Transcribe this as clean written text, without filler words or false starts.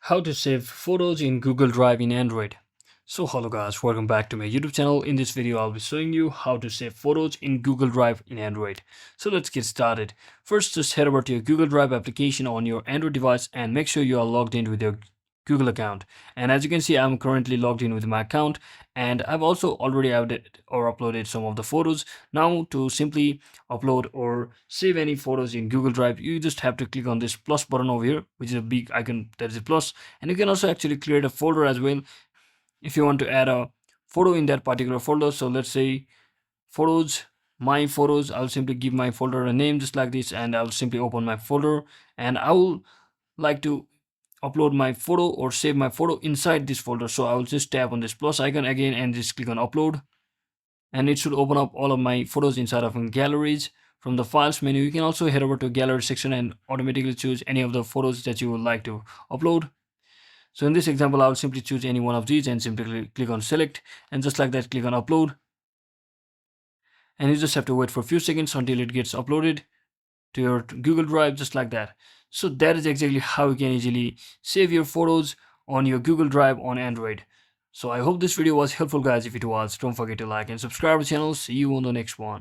How to save photos in Google Drive in Android. So hello guys, welcome back to my YouTube channel. In this video I'll be showing you how to save photos in Google Drive in Android. So let's get started. First, just head over to your Google Drive application on your Android device and make sure you are logged in with your Google account. And as you can see, I'm currently logged in with my account, and I've also already added or uploaded some of the photos. Now to simply upload or save any photos in Google Drive, you just have to click on this plus button over here, which is a big icon that is a plus. And you can also actually create a folder as well if you want to add a photo in that particular folder. So let's say photos, my photos. I'll simply give my folder a name just like this, and I'll simply open my folder, and I will like to upload my photo or save my photo inside this folder. So I'll just tap on this plus icon again and just click on upload, and it should open up all of my photos inside of galleries. From the files menu, you can also head over to gallery section and automatically choose any of the photos that you would like to upload. So in this example, I'll simply choose any one of these and simply click on select, and just like that, click on upload. And you just have to wait for a few seconds until it gets uploaded to your Google Drive, just like that. So that is exactly how you can easily save your photos on your Google Drive on Android. So I hope this video was helpful guys. If it was, don't forget to like and subscribe to the channel. See you on the next one.